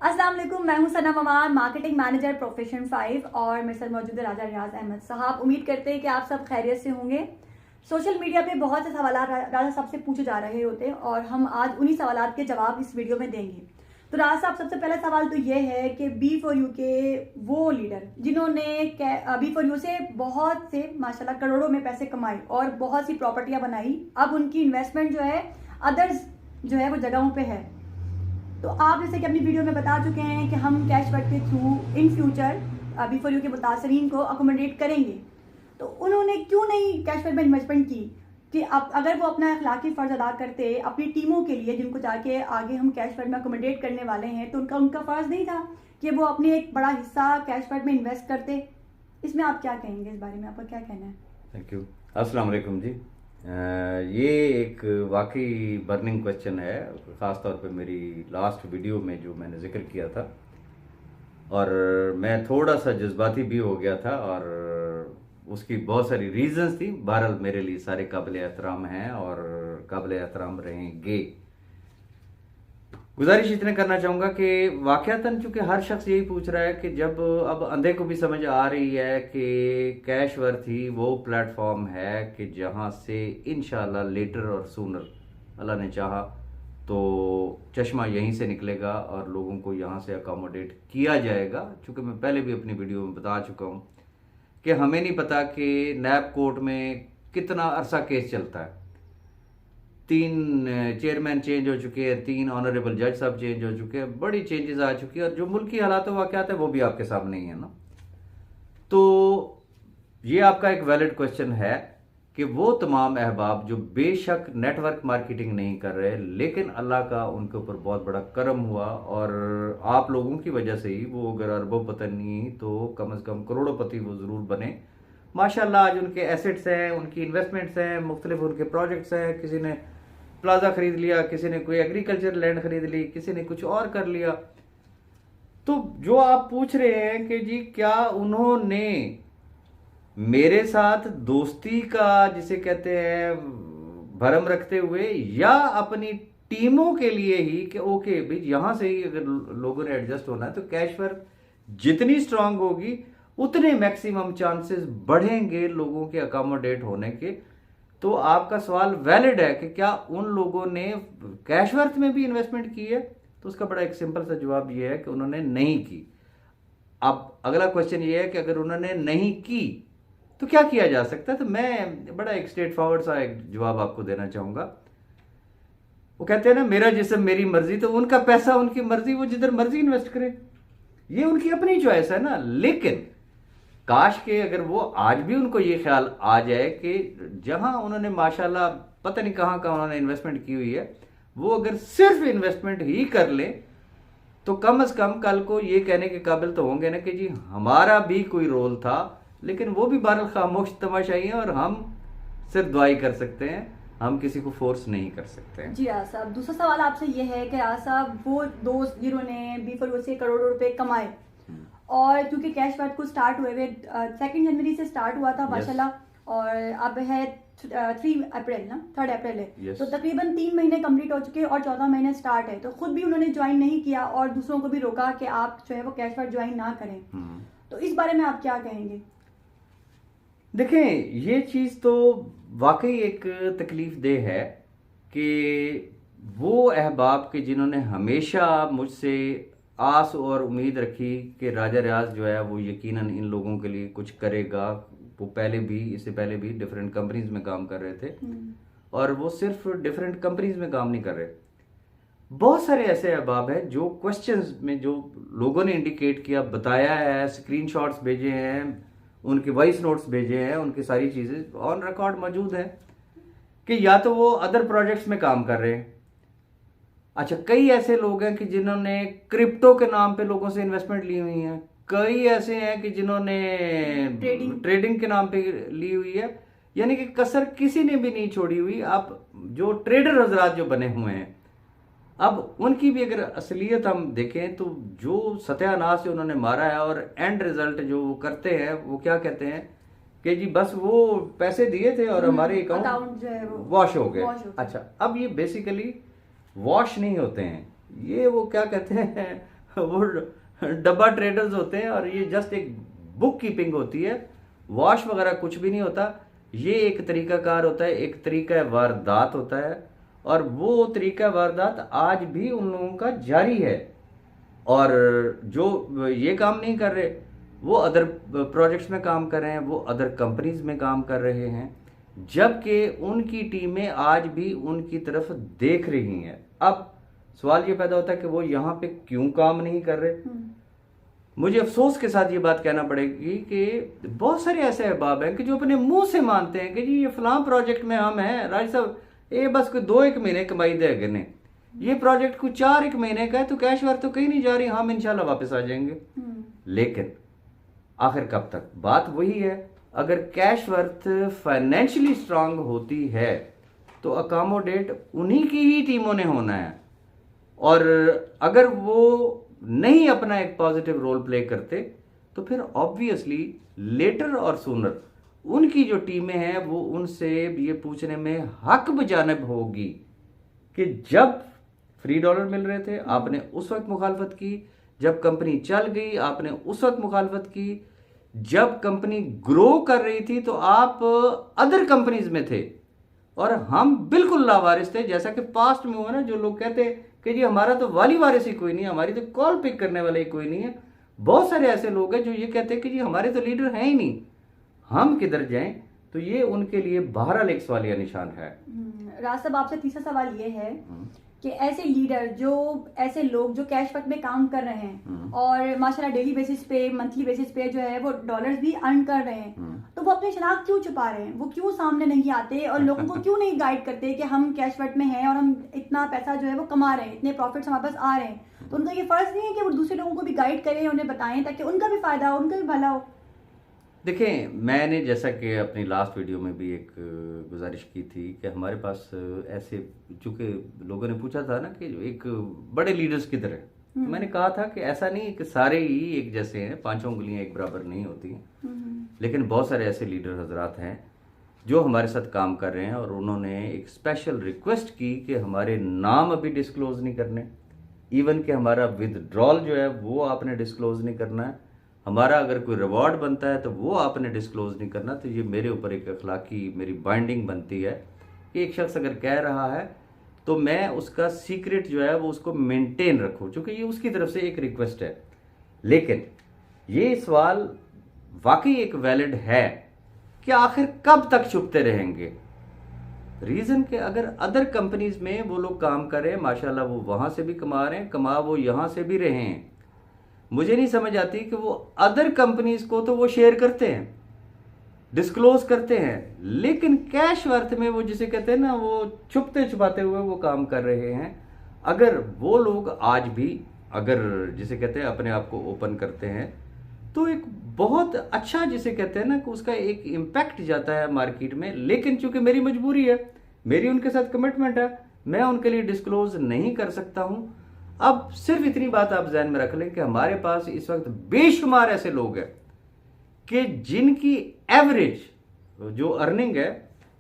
अस्सलाम वालेकुम, मैं हूं सना ममान, मार्केटिंग मैनेजर प्रोफेशन 5 और मेरे साथ मौजूद है राजा रियाज अहमद साहब। उम्मीद करते हैं कि आप सब खैरियत से होंगे। सोशल मीडिया पे बहुत से सवाल राजा साहब से पूछे जा रहे होते हैं और हम आज उन्हीं सवाल के जवाब इस वीडियो में देंगे। तो राजा साहब, सबसे पहला सवाल तो ये है कि बी4यू के वो लीडर जिन्होंने बी4यू से बहुत से माशाल्लाह करोड़ों में पैसे कमाए और बहुत सी प्रॉपर्टियां बनाई, अब उनकी इन्वेस्टमेंट जो है अदर्स जो है वो जगहों पे है। तो आप जैसे कि अपनी वीडियो में बता चुके हैं कि हम कैशबैक के थ्रू इन फ्यूचर बी4यू के मुतासरीन को अकोमोडेट करेंगे, तो उन्होंने क्यों नहीं कैशबैक में इन्वेस्टमेंट की कि अब अगर वो अपना अखलाकी फ़र्ज अदा करते अपनी टीमों के लिए जिनको जाके आगे हम कैशबैक में अकोमोडेट करने वाले हैं, तो उनका फ़र्ज़ नहीं था कि वो अपने एक बड़ा हिस्सा कैशबैक में इन्वेस्ट करते। इसमें आप क्या कहेंगे, इस बारे में आपका क्या कहना है? Thank you. अस्सलाम वालेकुम जी। ये एक वाकई बर्निंग क्वेश्चन है, ख़ास तौर पे मेरी लास्ट वीडियो में जो मैंने जिक्र किया था, और मैं थोड़ा सा जज्बाती भी हो गया था और उसकी बहुत सारी रीजंस थी। बहरहाल मेरे लिए सारे काबिल एहतराम हैं और काबिल एहतराम रहेंगे। गुजारिश इतने करना चाहूँगा कि वाक़यातन चूँकि हर शख्स यही पूछ रहा है कि जब अब अंधे को भी समझ आ रही है कि कैशवर्थ ही वो प्लेटफॉर्म है कि जहाँ से इंशाल्लाह लेटर और सूनर अल्लाह ने चाहा तो चश्मा यहीं से निकलेगा और लोगों को यहाँ से अकोमोडेट किया जाएगा। चूँकि मैं पहले भी अपनी वीडियो में बता चुका हूँ कि हमें नहीं पता कि नैब कोर्ट में कितना अरसा केस चलता है। 3 चेयरमैन चेंज हो चुके हैं, 3 ऑनरेबल जज साहब चेंज हो चुके हैं, बड़ी चेंजेस आ चुकी है और जो मुल्की हालात वाक़यात है वो भी आपके सामने ही है ना। तो ये आपका एक वैलिड क्वेश्चन है कि वो तमाम अहबाब जो बेशक नेटवर्क मार्केटिंग नहीं कर रहे, लेकिन अल्लाह का उनके ऊपर बहुत बड़ा करम हुआ और आप लोगों की वजह से ही वो अगर अरबोपति नहीं तो कम से कम करोड़ोंपति वो ज़रूर बने। माशाल्लाह आज उनके एसेट्स हैं, उनकी इन्वेस्टमेंट्स हैं, मुख्तलिफ उनके प्रोजेक्ट्स हैं। किसी ने प्लाजा खरीद लिया, किसी ने कोई एग्रीकल्चर लैंड खरीद ली, किसी ने कुछ और कर लिया। तो जो आप पूछ रहे हैं कि जी क्या उन्होंने मेरे साथ दोस्ती का जिसे कहते हैं भरम रखते हुए या अपनी टीमों के लिए ही कि ओके भाई यहां से ही अगर लोगों ने एडजस्ट होना है तो कैशवर्थ जितनी स्ट्रांग होगी उतने मैक्सिमम चांसेस बढ़ेंगे लोगों के अकोमोडेट होने के। तो आपका सवाल वैलिड है कि क्या उन लोगों ने कैशवर्थ में भी इन्वेस्टमेंट की है, तो उसका बड़ा एक सिंपल सा जवाब यह है कि उन्होंने नहीं की। अब अगला क्वेश्चन ये है कि अगर उन्होंने नहीं की तो क्या किया जा सकता है। तो मैं बड़ा एक स्ट्रेट फॉरवर्ड सा एक जवाब आपको देना चाहूंगा। वो कहते हैं ना मेरा जिस्म मेरी मर्जी, तो उनका पैसा उनकी मर्जी, वो जिधर मर्जी इन्वेस्ट करे, ये उनकी अपनी चॉइस है ना। लेकिन काश के अगर वो आज भी उनको ये ख्याल आ जाए कि जहां उन्होंने माशाल्लाह पता नहीं कहां कहां उन्होंने इन्वेस्टमेंट की हुई है, वो अगर सिर्फ इन्वेस्टमेंट ही कर ले तो कम से कम कल को ये कहने के काबिल तो होंगे ना कि जी हमारा भी कोई रोल था। लेकिन वो भी बहरहाल खामोश तमाशाई है और हम सिर्फ दुआई कर सकते हैं, हम किसी को फोर्स नहीं कर सकते हैं। जी साहब, दूसरा सवाल आपसे ये है कि साहब वो दोस्त जिन्होंने बी4यू से करोड़ों रुपए कमाए और क्योंकि कैशबैक को स्टार्ट हुए हुए 2 जनवरी से स्टार्ट हुआ था माशाल्लाह, और अब है 3 अप्रैल ना, 3 अप्रैल है। Yes. तो तकरीबन 3 महीने कंप्लीट हो चुके हैं और 14 महीने स्टार्ट है। तो खुद भी उन्होंने ज्वाइन नहीं किया और दूसरों को भी रोका कि आप जो है वो कैशबैक ज्वाइन ना करें। तो इस बारे में आप क्या कहेंगे? देखें, ये चीज तो वाकई एक तकलीफ देह है कि वो अहबाब के जिन्होंने हमेशा मुझसे आस और उम्मीद रखी कि राजा रियाज जो है वो यकीनन इन लोगों के लिए कुछ करेगा। वो पहले भी, इससे पहले भी डिफरेंट कंपनीज में काम कर रहे थे और वो सिर्फ डिफरेंट कंपनीज में काम नहीं कर रहे। बहुत सारे ऐसे अहबाब हैं जो क्वेश्चंस में जो लोगों ने इंडिकेट किया, बताया है, स्क्रीनशॉट्स भेजे हैं, उनके वॉइस नोट्स भेजे हैं, उनकी सारी चीजें ऑन रिकॉर्ड मौजूद है कि या तो वो अदर प्रोजेक्ट्स में काम कर रहे हैं। अच्छा, कई ऐसे लोग हैं कि जिन्होंने क्रिप्टो के नाम पे लोगों से इन्वेस्टमेंट ली हुई है, कई ऐसे हैं कि जिन्होंने ट्रेडिंग के नाम पे ली हुई है, यानी कि कसर किसी ने भी नहीं छोड़ी हुई। अब जो ट्रेडर हजरात जो बने हुए हैं, अब उनकी भी अगर असलियत हम देखें तो जो सत्यानाश से उन्होंने मारा है और एंड रिजल्ट जो वो करते हैं वो क्या कहते हैं कि जी बस वो पैसे दिए थे और हमारे अकाउंट जो है वो वॉश हो गए। अच्छा, अब ये बेसिकली वॉश नहीं होते हैं, ये वो क्या कहते हैं वो डब्बा ट्रेडर्स होते हैं और ये जस्ट एक बुक कीपिंग होती है, वॉश वगैरह कुछ भी नहीं होता। ये एक तरीकाकार होता है, एक तरीका वारदात होता है, और वो तरीका वारदात आज भी उन लोगों का जारी है। और जो ये काम नहीं कर रहे वो अदर प्रोजेक्ट्स में काम कर रहे हैं, वो अदर कंपनीज में काम कर रहे हैं, जबकि उनकी टीमें आज भी उनकी तरफ देख रही हैं। अब सवाल ये पैदा होता है कि वो यहाँ पे क्यों काम नहीं कर रहे। मुझे अफसोस के साथ ये बात कहना पड़ेगी कि बहुत सारे ऐसे अहबाब हैं कि जो अपने मुंह से मानते हैं कि जी ये फलां प्रोजेक्ट में हम हैं, राज साहब ये बस कोई 2-1 महीने कमाई देगा नहीं, ये प्रोजेक्ट को 4-1 महीने का है, तो कैश वर्थ तो कहीं नहीं जा रही, हम इंशाल्लाह वापस आ जाएंगे। लेकिन आखिर कब तक? बात वही है, अगर कैश वर्थ फाइनेंशियली स्ट्रांग होती है तो अकोमोडेट उन्हीं की ही टीमों ने होना है, और अगर वो नहीं अपना एक पॉजिटिव रोल प्ले करते तो फिर ऑब्वियसली लेटर और सूनर उनकी जो टीमें हैं वो उनसे ये पूछने में हक बजानिब होगी कि जब फ्री डॉलर मिल रहे थे आपने उस वक्त मुखालफत की, जब कंपनी चल गई आपने उस वक्त मुखालफत की, जब कंपनी ग्रो कर रही थी तो आप अदर कंपनीज में थे और हम बिल्कुल लावारिस थे। जैसा कि पास्ट में हुआ ना, जो लोग कहते हैं कि जी हमारा तो वाली वारिस ही कोई नहीं है, हमारी तो कॉल पिक करने वाला ही कोई नहीं है। बहुत सारे ऐसे लोग हैं जो ये कहते हैं कि जी हमारे तो लीडर हैं ही नहीं, हम किधर जाएं। तो ये उनके लिए बहरहाल एक सवालिया निशान है। राज साहब, आपसे तीसरा सवाल ये है कि ऐसे लीडर ऐसे लोग जो कैश वर्थ में काम कर रहे हैं और माशाल्लाह डेली बेसिस पे मंथली बेसिस पे जो है वो डॉलर्स भी अर्न कर रहे हैं, तो वो अपनी शनाख्त क्यों छुपा रहे हैं? वो क्यों सामने नहीं आते और लोगों को क्यों नहीं गाइड करते कि हम कैश वर्थ में हैं और हम इतना पैसा जो है वो कमा रहे हैं, इतने प्रॉफिट्स हमारे पास आ रहे हैं? तो उनका ये फर्ज नहीं है कि वो दूसरे लोगों को भी गाइड करें, उन्हें बताएं, ताकि उनका भी फायदा हो, उनका भी भला हो? देखें, मैंने जैसा कि अपनी लास्ट वीडियो में भी एक गुजारिश की थी कि हमारे पास ऐसे, चूंकि लोगों ने पूछा था ना कि एक बड़े लीडर्स किधर है, तो मैंने कहा था कि ऐसा नहीं कि सारे ही एक जैसे हैं, 5 उंगलियां एक बराबर नहीं होती हैं, लेकिन बहुत सारे ऐसे लीडर हजरात हैं जो हमारे साथ काम कर रहे हैं और उन्होंने एक स्पेशल रिक्वेस्ट की कि हमारे नाम अभी डिस्क्लोज नहीं करने, इवन कि हमारा विदड्रॉल जो है वो आपने डिस्क्लोज नहीं करना है, हमारा अगर कोई रिवॉर्ड बनता है तो वो आपने डिस्क्लोज नहीं करना। तो ये मेरे ऊपर एक अखलाकी मेरी बाइंडिंग बनती है कि एक शख्स अगर कह रहा है तो मैं उसका सीक्रेट जो है वो उसको मेंटेन रखूं, क्योंकि ये उसकी तरफ से एक रिक्वेस्ट है। लेकिन ये सवाल वाकई एक वैलिड है कि आखिर कब तक छुपते रहेंगे। रीजन कि अगर अदर कंपनीज में वो लोग काम कर रहे हैं, माशाल्लाह वो वहां से भी कमा रहे हैं, कमा वो यहां से भी रहे हैं, मुझे नहीं समझ आती कि वो अदर कंपनीज को तो वो शेयर करते हैं, डिस्क्लोज करते हैं, लेकिन कैश वर्थ में वो जिसे कहते हैं ना, वो छुपते छुपाते हुए वो काम कर रहे हैं। अगर वो लोग आज भी अगर जिसे कहते हैं अपने आप को ओपन करते हैं तो एक बहुत अच्छा जिसे कहते हैं ना कि उसका एक इम्पैक्ट जाता है मार्केट में। लेकिन चूंकि मेरी मजबूरी है, मेरी उनके साथ कमिटमेंट है, मैं उनके लिए डिस्क्लोज नहीं कर सकता हूं। अब सिर्फ इतनी बात आप ध्यान में रख लें कि हमारे पास इस वक्त बेशुमार ऐसे लोग हैं कि जिनकी एवरेज जो अर्निंग है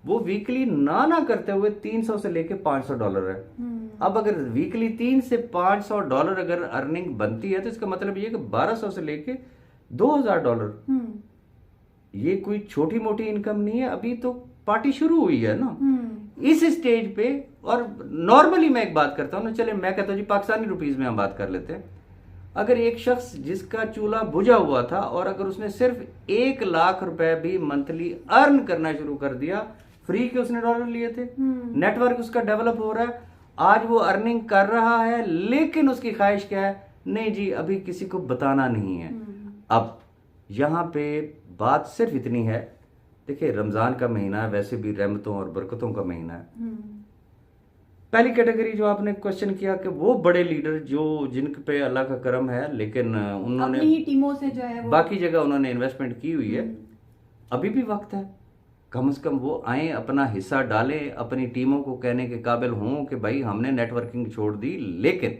वो वीकली ना करते हुए 300 से लेके $500 है। अब अगर वीकली 3 से $500 अगर अर्निंग बनती है तो इसका मतलब ये कि 1200 से लेके $2000, ये कोई छोटी मोटी इनकम नहीं है। अभी तो पार्टी शुरू हुई है ना इस स्टेज पे। और नॉर्मली मैं एक बात करता हूं ना, चले मैं कहता हूं जी पाकिस्तानी रुपीस में हम बात कर लेते हैं। अगर एक शख्स जिसका चूल्हा बुझा हुआ था और अगर उसने सिर्फ 1 लाख रुपए भी मंथली अर्न करना शुरू कर दिया, फ्री के उसने डॉलर लिए थे, नेटवर्क उसका डेवलप हो रहा है, आज वो अर्निंग कर रहा है, लेकिन उसकी ख्वाहिश क्या है, नहीं जी अभी किसी को बताना नहीं है। अब यहां पे बात सिर्फ इतनी है, देखिए रमजान का महीना है, वैसे भी रहमतों और बरकतों का महीना है। पहली कैटेगरी जो आपने क्वेश्चन किया कि वो बड़े लीडर जो जिनके पे अल्लाह का करम है, लेकिन उन्होंने अपनी ही टीमों से जो है वो बाकी जगह उन्होंने इन्वेस्टमेंट की हुई है, अभी भी वक्त है, कम से कम वो आए, अपना हिस्सा डालें, अपनी टीमों को कहने के काबिल हों कि भाई हमने नेटवर्किंग छोड़ दी, लेकिन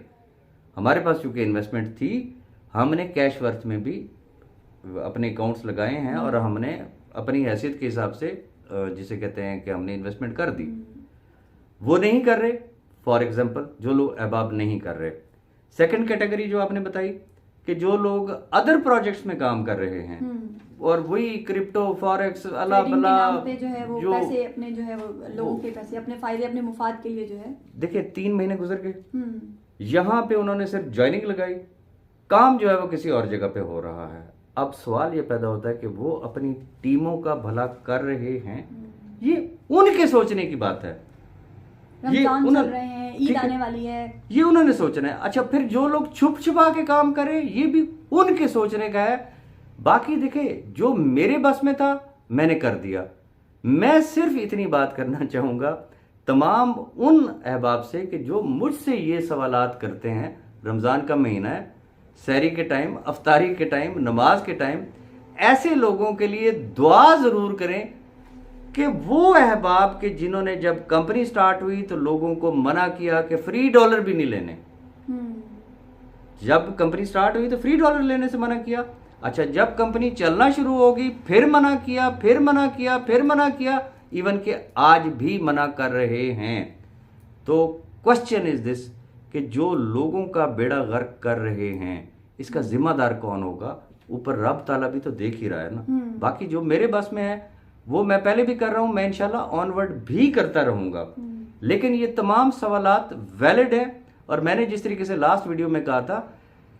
हमारे पास चूंकि इन्वेस्टमेंट थी, हमने कैश वर्थ में भी अपने अकाउंट्स लगाए हैं और हमने अपनी हैसियत के हिसाब से जिसे कहते हैं कि हमने इन्वेस्टमेंट कर दी। वो नहीं कर रहे, फॉर एग्जाम्पल जो लोग अहबाब नहीं कर रहे, सेकंड कैटेगरी जो आपने बताई कि जो लोग अदर प्रोजेक्ट्स में काम कर रहे हैं और वही क्रिप्टो फॉरेक्स अला बला पे जो है वो पैसे अपने जो है वो लोगों के पैसे अपने फायदे अपने मुफाद के लिए जो है, देखिए 3 महीने गुजर गए, यहाँ पे उन्होंने सिर्फ ज्वाइनिंग लगाई, काम जो है वो किसी और जगह पे हो रहा है। अब सवाल ये पैदा होता है कि वो अपनी टीमों का भला कर रहे हैं, ये उनके सोचने की बात है। रमजान चल रहे हैं, ईद आने वाली है, ये उन्होंने सोचना है। अच्छा, फिर जो लोग छुप छुपा के काम करें ये भी उनके सोचने का है। बाकी देखिए, जो मेरे बस में था मैंने कर दिया। मैं सिर्फ इतनी बात करना चाहूंगा तमाम उन अहबाब से कि जो मुझसे ये सवालात करते हैं। रमजान का महीना है, सहरी के टाइम, अफ्तारी के टाइम, नमाज के टाइम, ऐसे लोगों के लिए दुआ जरूर करें कि वो अहबाब के जिन्होंने जब कंपनी स्टार्ट हुई तो लोगों को मना किया कि फ्री डॉलर भी नहीं लेने। जब कंपनी स्टार्ट हुई तो फ्री डॉलर लेने से मना किया। अच्छा, जब कंपनी चलना शुरू होगी फिर मना किया, फिर मना किया, फिर मना किया, इवन के आज भी मना कर रहे हैं। तो क्वेश्चन इज दिस कि जो लोगों का बेड़ा गर्क कर रहे हैं इसका जिम्मेदार कौन होगा? ऊपर रब ताला भी तो देख ही रहा है ना। बाकी जो मेरे बस में है वो मैं पहले भी कर रहा हूं, मैं इंशाल्लाह ऑनवर्ड भी करता रहूंगा। लेकिन ये तमाम सवालात वैलिड है और मैंने जिस तरीके से लास्ट वीडियो में कहा था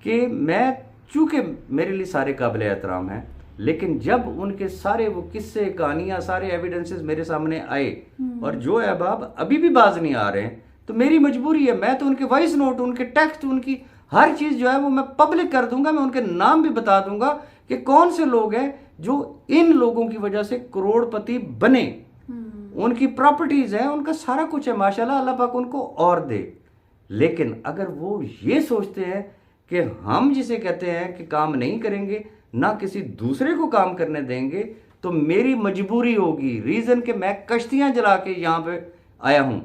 कि मैं, चूंकि मेरे लिए सारे काबिल एहतराम हैं, लेकिन जब उनके सारे वो किस्से, कहानियां, सारे एविडेंसेस मेरे सामने आए और जो अहबाब अभी भी बाज नहीं आ रहे हैं, तो मेरी मजबूरी है, मैं तो उनके वॉइस नोट, उनके टेक्स्ट, उनकी हर चीज जो है वो मैं पब्लिक कर दूंगा। मैं उनके नाम भी बता दूंगा कि कौन से लोग हैं जो इन लोगों की वजह से करोड़पति बने। उनकी प्रॉपर्टीज है, उनका सारा कुछ है, माशाल्लाह, अल्लाह पाक उनको और दे। लेकिन अगर वो ये सोचते हैं कि हम जिसे कहते हैं कि काम नहीं करेंगे, ना किसी दूसरे को काम करने देंगे, तो मेरी मजबूरी होगी। रीजन कि मैं कश्तियां जला के यहां पे आया हूं।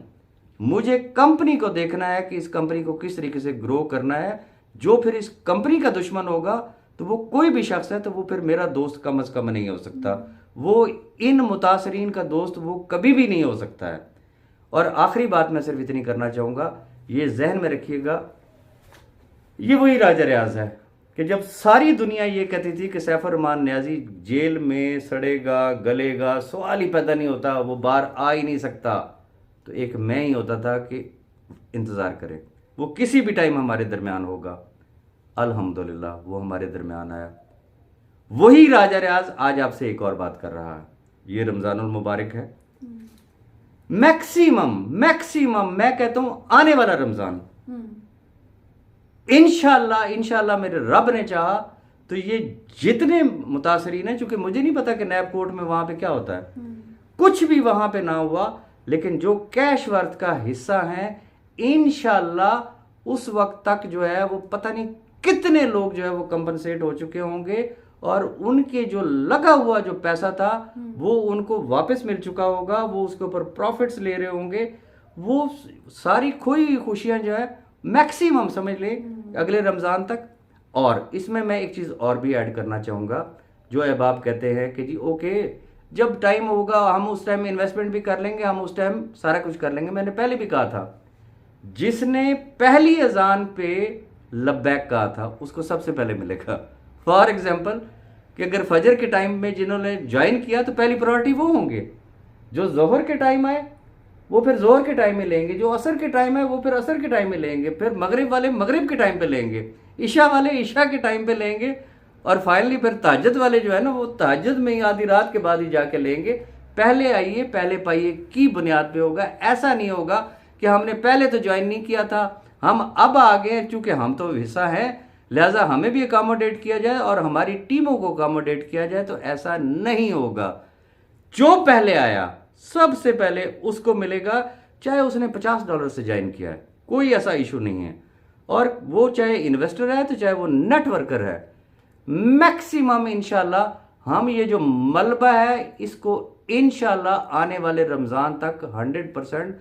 मुझे कंपनी को देखना है कि इस कंपनी को किस तरीके से ग्रो करना है। जो फिर इस कंपनी का दुश्मन होगा तो वो कोई भी शख्स है, तो वो फिर मेरा दोस्त कम अज कम नहीं हो सकता। वो इन मुतासरीन का दोस्त वो कभी भी नहीं हो सकता है। और आखिरी बात मैं सिर्फ इतनी करना चाहूंगा, ये जहन में रखिएगा, ये वही राजा रियाज है कि जब सारी दुनिया ये कहती थी कि सैफुर रहमान नियाजी जेल में सड़ेगा, गलेगा, सवाल ही पैदा नहीं होता, वो बाहर आ ही नहीं सकता, तो एक मैं ही होता था कि इंतजार करें, वो किसी भी टाइम हमारे दरमियान होगा। अल्हम्दुलिल्लाह वो हमारे दरमियान आया। वही राजा रियाज आज आपसे एक और बात कर रहा है। ये रमजानुल मुबारक है, मैक्सिमम मैं कहता हूं आने वाला रमजान इंशाल्लाह मेरे रब ने चाहा तो ये जितने मुतासरीन हैं, चूंकि मुझे नहीं पता कि नैब कोर्ट में वहां पे क्या होता है, कुछ भी वहां पे ना हुआ, लेकिन जो कैश वर्थ का हिस्सा है इंशाल्लाह उस वक्त तक जो है वो पता नहीं कितने लोग जो है वो कंपनसेट हो चुके होंगे और उनके जो लगा हुआ जो पैसा था वो उनको वापस मिल चुका होगा, वो उसके ऊपर प्रॉफिट्स ले रहे होंगे। वो सारी खोई खुशियां जो है मैक्सिमम समझ ले अगले रमजान तक। और इसमें मैं एक चीज और भी ऐड करना चाहूंगा, जो अहबाब कहते हैं कि जी ओके जब टाइम होगा हम उस टाइम इन्वेस्टमेंट भी कर लेंगे, हम उस टाइम सारा कुछ कर लेंगे। मैंने पहले भी कहा था, जिसने पहली अजान पे लब्बैक कहा था उसको सबसे पहले मिलेगा। फॉर एग्जाम्पल कि अगर फजर के टाइम में जिन्होंने ज्वाइन किया तो पहली प्रायोरिटी वो होंगे। जो जोहर के टाइम आए वो फिर जोहर के टाइम में लेंगे, जो असर के टाइम है वो फिर असर के टाइम में लेंगे, फिर मगरिब वाले मगरिब के टाइम पे लेंगे, ईशा वाले ईशा के टाइम पे लेंगे, और फाइनली फिर तहज्जुद वाले जो है ना वो तहज्जुद में ही आधी रात के बाद ही जाके लेंगे। पहले आइए पहले पाइए की बुनियाद पे होगा। ऐसा नहीं होगा कि हमने पहले तो ज्वाइन नहीं किया था, हम अब आ गए, चूंकि हम तो हिस्सा हैं लिहाजा हमें भी अकोमोडेट किया जाए और हमारी टीमों को अकोमोडेट किया जाए, तो ऐसा नहीं होगा। जो पहले आया सबसे पहले उसको मिलेगा, चाहे उसने $50 से ज्वाइन किया है, कोई ऐसा इशू नहीं है। और वो चाहे इन्वेस्टर है तो चाहे वो नेटवर्कर है। मैक्सिमम इंशाल्लाह हम ये जो मलबा है इसको इंशाल्लाह आने वाले रमजान तक 100%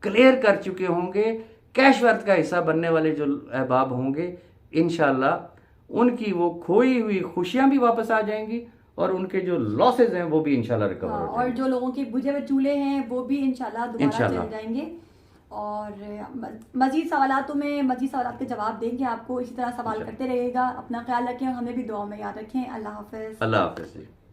क्लियर कर चुके होंगे। कैश वर्थ का हिस्सा बनने वाले जो अहबाब होंगे इंशाल्लाह उनकी वो खोई हुई खुशियां भी वापस आ जाएंगी और उनके जो लॉसेज हैं वो भी इंशाल्लाह रिकवर हो जाएंगे। और जो लोगों के बुझे हुए चूल्हे हैं वो भी इंशाल्लाह दोबारा चल जाएंगे। और मजीद सवालातों में मजीद सवालात के जवाब देंगे आपको। इसी तरह सवाल करते रहिएगा। अपना ख्याल रखें और हमें भी दुआ में याद रखें। अल्लाह हाफिज़। अल्लाह हाफिज़।